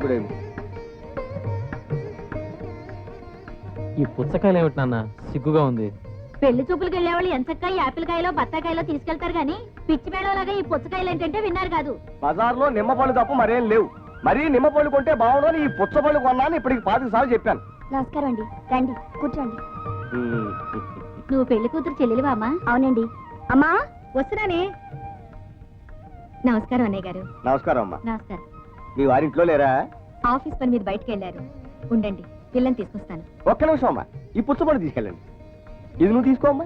కూడా ఈ పుచ్చకాయలు ఏమిటి నాన్న సిగ్గుగా ఉంది. పెళ్లి చూపులకు వెళ్ళేవాళ్ళు ఎంచక్కాయ యాపిల్ కాయలో బత్తాకాయలో తీసుకెళ్తారు గానీ పిచ్చి మేడలాగా ఈ పుచ్చకాయలు ఏంటంటే విన్నారు కాదు. బజార్లో నిమ్మపళ్ళు తప్ప మరేం లేవు. మరీ నిమ్మపళ్ళు కొంటే బాగుండని ఈ పుచ్చపళ్ళు కొన్నాను. ఇప్పటికి 5 సార్లు చెప్పాను. నమస్కారం అండి, రండి కూర్చోండి. నువ్వు పెళ్లి కూతురు చెల్లెలివా అమ్మా? అవునండి. అమ్మా వస్తున్నానే. నమస్కారం అన్నయ్య గారు. నమస్కారం అమ్మా. నమస్కారం. మీ వారింట్లో లేరా? ఆఫీస్ పని మీద బయటకు వెళ్ళారు. ఉండండి, పిల్లని తీసుకొస్తాను. ఒక్క నిమిషం అమ్మా, ఈ పుచ్చపళ్ళు తీసుకెళ్ళండి. ఇది నువ్వు తీసుకోమ్మా.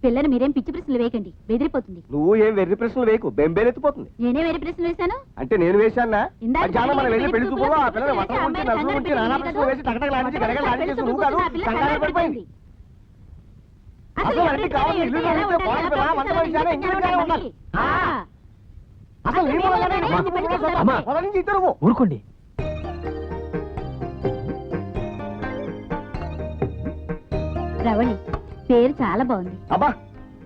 పిల్లని మీరేం పిచ్చి ప్రశ్నలు వేయకండి, బెదిరిపోతుంది. నువ్వు ఏం వెర్రి ప్రశ్నలు వేయకు, బెంబేలెత్తిపోతుంది. నేనే వేరే ప్రశ్నలు వేశాను అంటే నేను వేశానా? ఇందాక మధ్యాహ్నం మనం వెళ్ళి పెళ్లి చూపులో ఆ పిల్లని చూపులో వస్త్రం ఉంచి, అమ్మాయిని నలుగురు ఉంచి, నానా ప్రశ్నలు వేసి టకటకలాడించి గడగడలాడించేసి నువ్వు కాదు, కంగారు పడిపోయింది. అసలు అన్ని కావాలి, ఇల్లు నడిస్తే బాగుంది పిల్ల, వంట మనిషి ఇంగ్లీష్గానే ఉండాలి. అసలు నీ మూలంగానే ఈ ఇల్లు కూడా సొంతం. అమ్మా. మొదటి నుంచి ఇద్దరు ఊరుకోండి. రవళి పేరు చాలా బాగుంది. అబ్బా,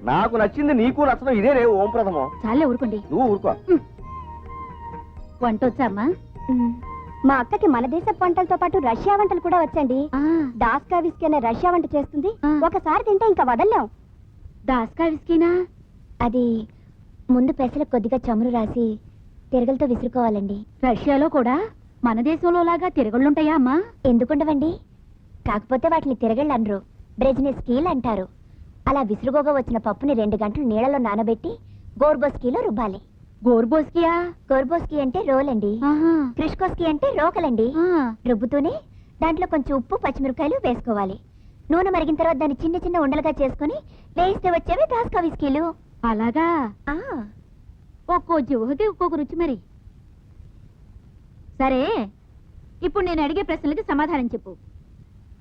నాకు నచ్చింది నీకు నచ్చడం ఇదే రే ఓం ప్రథమం. చాలే ఊరుకోండి. నువ్వు ఊరుకో. వంట వచ్చా అమ్మా? మా అక్కకి మన దేశ వంటలతో పాటు రష్యా వంటలు కూడా వచ్చండి. దాస్కా విస్కీ అనే రష్యా వంట చేస్తుంది. ఒకసారి తింటే ఇంకా వదల్లేం. దాస్కా విస్కీనా? అది ముందు పెసలకు కొద్దిగా చమురు రాసి తిరగలతో విసురుకోవాలండి. రష్యాలో కూడా మన దేశంలో లాగా తిరగళ్ళుంటాయా అమ్మా? ఎందుకుండవండి, కాకపోతే వాటిని తిరగళ్ళు అనరు, బ్రెజినెస్కీలు అంటారు. అలా విసురుగోగా వచ్చిన పప్పుని 2 గంటలు నీళ్ళలో నానబెట్టి గోర్బోస్కీలో రుబ్బాలి. గోర్బోస్కియా? గోర్బోస్కీ అంటే రోలండి, క్రిష్కోస్కీ అంటే రోకలండి. రుబ్బుతూనే దాంట్లో కొంచెం ఉప్పు పచ్చిమిరపకాయలు వేసుకోవాలి. నూనె మరిగిన తర్వాత దాన్ని చిన్న చిన్న ఉండలుగా చేసుకుని వేయిస్తే వచ్చేవి దాస్కా విస్కీలు. అలాగా? ఒక్కో జిహ్వకి ఒక్కొక్క రుచి మరి. సరే, ఇప్పుడు నేను అడిగే ప్రశ్నలకి సమాధానం చెప్పు.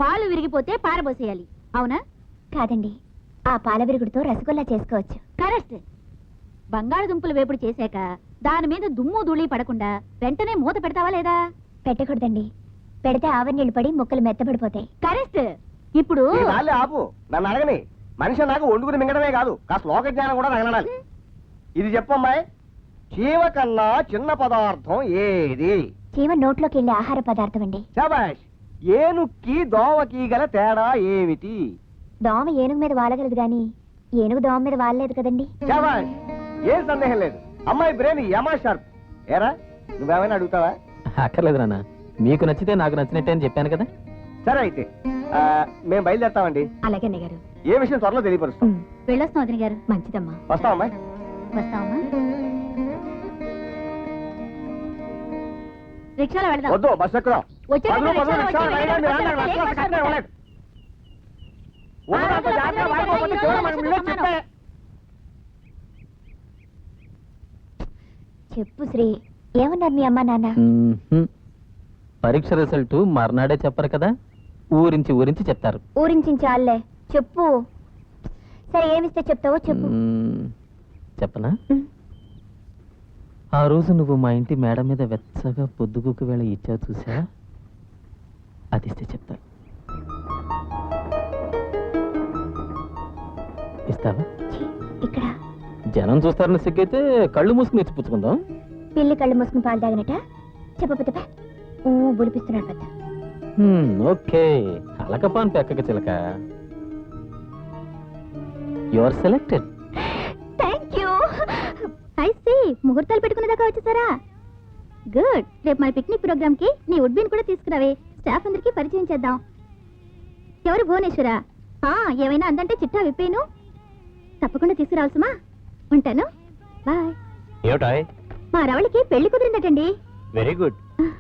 పాలు విరిగిపోతే పారబోసేయాలి, అవునా? కాదండి, ఆ పాల విరుగుడుతో రసగుల్లా చేసుకోవచ్చు. కరెక్ట్. బంగాళదుంపలు వేపుడు చేశాక దాని మీద దుమ్ము ధూళి పడకుండా వెంటనే మూత పెడతావా లేదా? పెట్టకూడదండి, పెడితే ఆవిరి నీళ్లు పడి ముక్కలు మెత్తబడిపోతాయి. కరెక్ట్. ఇప్పుడు ఆపు, నన్ను అడగని. మనిషి నాకు వండుకుని మింగడమే కాదు, కాస్త లోక జ్ఞానం కూడా నగనాలి. ఇది చెప్పమ్మాయి, చీమ కన్నా చిన్న పదార్థం ఏది? చీమ నోట్లోకి వెళ్ళే ఆహార పదార్థం అండి. శభాష్. ఏనుక్కి దోమకి గల తేడా ఏమిటి? దోమ ఏనుగు మీద వాలగలదు గాని ఏనుగు దోమ మీద వాలలేదు కదండి. శభాష్, ఏం సందేహం లేదు. అమ్మాయి బ్రెయిన్ యమా షార్ప్. ఏరా, నువ్వేమైనా అడుగుతావా? అక్కర్లేదు నాన్న, మీకు నచ్చితే నాకు నచ్చినట్టే అని చెప్పాను కదా. సరే అయితే మేము బయలుదేరుతామండి. అలాగే అన్నయ్య గారు. ఏ విషయం త్వరలో తెలియపరుస్తాం. వెళ్ళొస్తాం వదిన గారు. మంచిదమ్మా. వస్తామమ్మా. వస్తామమ్మా. రిక్షాలో వెళదాం. వద్దు, బస్ ఎక్కుదాం. వచ్చేటప్పుడు పదులు, రిక్షాలో రిక్షాలో వచ్చి వెళ్ళండి, వెళ్ళండి, వెళ్ళండి, వెళ్ళండి, రిక్షాలో కష్టమే వెళ్ళండి. వెళ్ళండి. ఉన్నదంతా జాగ్రత్తగా వాడుకోకపోతే చివర మనకు మిగిలే చిప్పే. చెప్పు శ్రీ, ఏమన్నారు మీ అమ్మా నాన్న? పరీక్ష రిజల్ట్ మర్నాడే చెప్పరు కదా, ఊరించి చెప్తారు. ఊరించాలే, చెప్పు. సరే, ఏమిస్తే చెప్తావో చెప్పు. చెప్పనా? ఆ రోజు నువ్వు మా ఇంటి మేడ మీద వెచ్చగా పొద్దుగుకు వేళ ఇచ్చావు చూసా, అది ఇస్తే చెప్తా. ఇస్తావా? ఇక్కడ జనం చూస్తారని సిగ్గైతే కళ్ళు మూసుకుని ఇచ్చి పుచ్చుకుందాం. పిల్లి కళ్ళు మూసుకుని పాలు తాగినట చెప్ప బులిపిస్తున్నాడు పెద్ద. ఓకే, అలకపాన్ పెక్కక చిలక. You are selected. Thank you. I see, ముహూర్తాలు పెట్టుకునే దాకా వచ్చేసారా? గుడ్. రేపు మన పిక్నిక్ ప్రోగ్రామ్ కి నీ ఉడ్బీన్ కూడా తీసుకురావే, స్టాఫ్ అందరికి పరిచయం చేద్దాం. ఎవరు? భువనేశ్వరా? ఏమైనా అందంటే చిట్టా విప్పేను. తప్పకుండా తీసుకురావాల్సమా. ఉంటాను, బాయ్. ఏమిటాయ్? మా రవళికి పెళ్లి కుదిరిందటండి. Very good.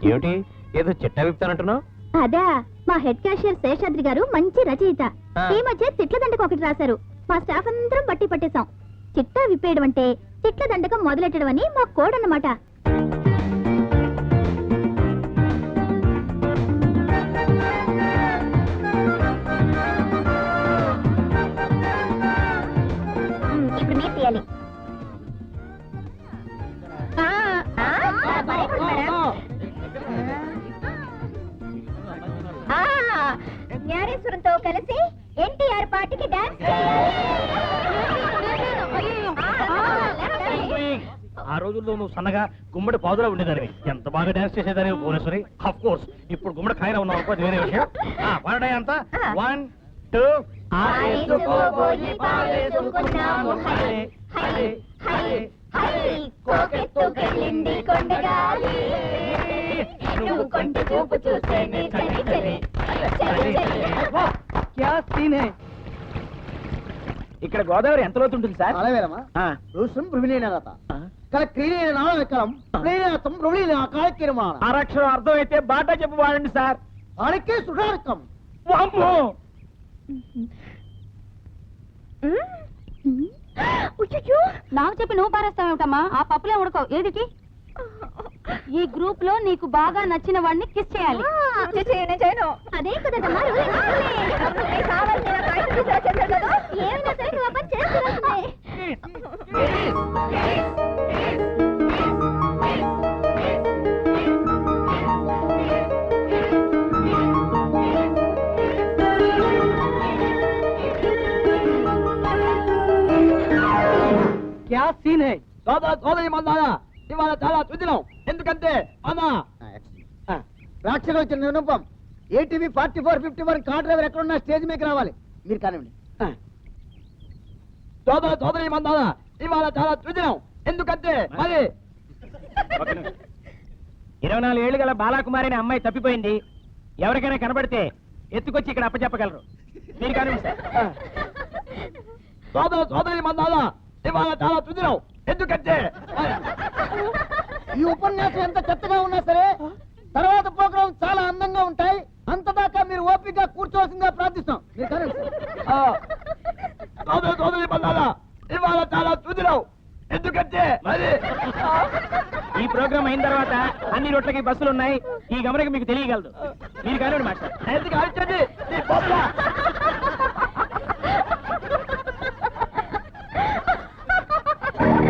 ఏమిటి ఏదో చిట్టా విప్తానంటున్నావు? అదా, మా హెడ్ క్యాషియర్ శేషాద్రి గారు మంచి రచయిత. ఈ మధ్య తిట్ల దండకం ఒకటి రాశారు. మా స్టాఫ్ అందరం బట్టి పట్టేశాం. చిట్టా విప్పేయడం అంటే తిట్ల దండకం మొదలెట్టడం అని మా కోడ్ అన్నమాట. ఇప్పుడు మీరు తీయాలి. జ్ఞానేశ్వరంతో కలిసి ఎన్టీఆర్ పార్టీకి డాన్స్ చేయాలి. రోజుల్లో నువ్వు సన్నగా గుమ్మడి పాదులా ఉండేదానివి, ఎంత బాగా డాన్స్ చేసేదానివి భువనేశ్వరి. ఆఫ్ కోర్స్ ఇప్పుడు గుమ్మడి కాయలా ఉన్నావు అనుకో, అది వేరే విషయం. పాడడా అంతా 1 2 ఆరేసుకోబోయి పారేసుకున్నాము హై హై హై హై కోకెత్తుకెళ్ళింది కొండగాలి నువ్వు కొండ చూపు చూస్తేనే చలి చలి చలి చలి. ఇక్కడ గోదావరి ఎంత లోతు ఉంటుంది సార్? అలవేరమా రుషం భృమిలీనత క్రీడైన నాళకలం ప్రేయతం భృమిలీన కాళకిరమాణ. అరక్షరం అర్థమైతే బాటా చెప్పు వాడండి సార్. అరకే సుధారకం. వామ్మో! నాకు చెప్పి నువ్వు పారేస్తావేమిటమ్మా? ఆ పప్పులే ఉడకవు. ఏదిటి? ఈ గ్రూప్ లో నీకు బాగా నచ్చిన వాడిని కిస్ చేయాలి. అదే కుదరదమ్మా. ఏమైనా సరే నువ్వు ఆ పని చేస్తున్నావు. క్యా సీన్ హై? సోదరి మందారా, ఇవాళ చాలా తుదినం. ఎందుకంటే అమ్మా ప్రేక్షకులు వచ్చిన నిరూపం ఏటీవీ 4451 కార్ డ్రైవర్ ఎక్కడున్నా స్టేజ్ మీదకి రావాలి. మీరు కానివ్వండి. సోదరి మందారా, ఇవాళ చాలా తుదినం. ఎందుకంటే మరి 24 ఏళ్ళు గల బాలాకుమారి అనే అమ్మాయి తప్పిపోయింది. ఎవరికైనా కనబడితే ఎత్తుకొచ్చి ఇక్కడ అప్పచెప్పగలరు. మీరు కానివ్వండి సార్. సోదరి మందారా, ఇవాళ చాలా తుదినం. ఎందుకంటే ఈ ఉపన్యాసం ఎంత చెత్తగా ఉన్నా సరే తర్వాత ప్రోగ్రాం చాలా అందంగా ఉంటాయి. అంతదాకా మీరు ఓపికగా కూర్చోవలసిందిగా ప్రార్థిస్తాం. మీరు కానివ్వండి. సోదరి మందారా, ఇవాళ చాలా తుదినం. ఎందుకంటే మరి ఈ ప్రోగ్రామ్ అయిన తర్వాత అన్ని రోడ్లకి బస్సులు ఉన్నాయి. ఈ గమనిక మీకు తెలియగలదు. మీరు కానివ్వండి మాస్టర్. ఎందుకు ఆలోచించండి?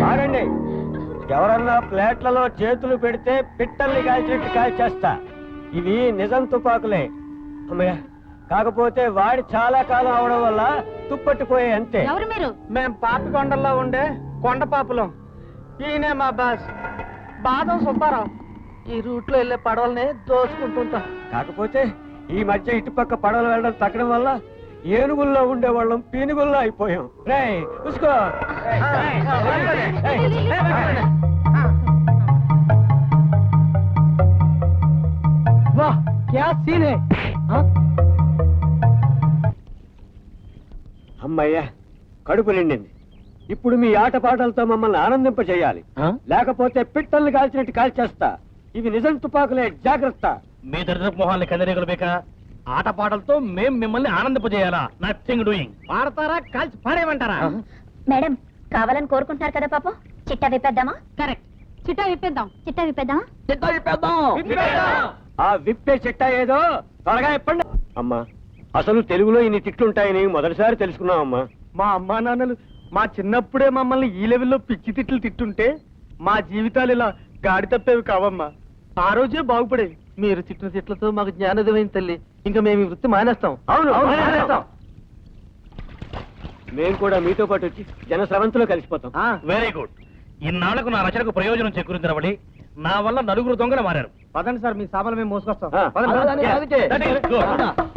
ఆగండి. ఎవరన్నా ప్లేట్లలో చేతులు పెడితే పిట్టల్ని కాల్చినట్టు కాల్చేస్తా. ఇవి నిజం తుపాకులే అమ్మయ్య. కాకపోతే వాడి చాలా కాలం అవడం వల్ల తుప్పట్టిపోయే అంతే. ఎవరు మీరు? మేం పాపికొండల్లో ఉండే కొండ పాపులం. ఈయనే మా బాస్ బాదం సుబ్బారావు. ఈ రూట్ లో వెళ్ళే పడవల్ని దోచుకుంటుంటాం. కాకపోతే ఈ మధ్య ఇటుపక్క పడవలు వెళ్ళడం తగ్గడం వల్ల ఏనుగుల్లో ఉండేవాళ్ళం పీనుగుల్లో అయిపోయాం. రే చూసుకో. వాహ్ క్యా సీన్ హై. అమ్మయ్యా, కడుపు నిండింది. ఇప్పుడు మీ ఆటపాటలతో మమ్మల్ని ఆనందింపజేయాలి. లేకపోతే పిట్టల్ని కాల్చినట్టు కాల్చేస్తా. ఇవి నిజం తుపాకులే, జాగ్రత్త. మీ దరిద్రపు మొహాన్ని కందరీగలు బేక ఆటపాటలతో మేం మిమ్మల్ని ఆనందింపజేయాలా? Nothing doing. పాడతారా కాల్చి పాడేయమంటారా? మేడం కావాలని కోరుకుంటున్నారు కదా పాపం. చిట్టా విప్పేద్దామా? కరెక్ట్. చిట్టా విప్పేద్దాం. చిట్టా విప్పేద్దాం. ఆ విప్పే చిట్టా ఏదో త్వరగా చెప్పండి. అమ్మా, అసలు తెలుగులో ఇన్ని తిట్లుంటాయని మొదటిసారి తెలుసుకున్నామమ్మా. మా అమ్మా నాన్నలు మా చిన్నప్పుడే మమ్మల్ని ఈ లెవెల్లో పిచ్చి తిట్లు తిట్టుంటే మా జీవితాలు ఇలా గాడి తప్పేవి కావమ్మా. ఆ రోజే బాగుపడేవి. మీరు తిట్టిన తిట్లతో మాకు జ్ఞానోదయమైంది తల్లి. ఇంకా మేము ఈ వృత్తి మానేస్తాం. అవును, మానేస్తాం. మేము కూడా మీతో పాటు వచ్చి జన స్రవంతిలో కలిసిపోతాం. Very good. ఇన్నాళ్లకు నా రచనకు ప్రయోజనం చేకూరించబడి నా వల్ల నలుగురు దొంగలు మారారు. పదండి సార్, మీ సామాన్లు మేము మోసుకొస్తాం. ఆ, పదండి. అలాగే. That is good.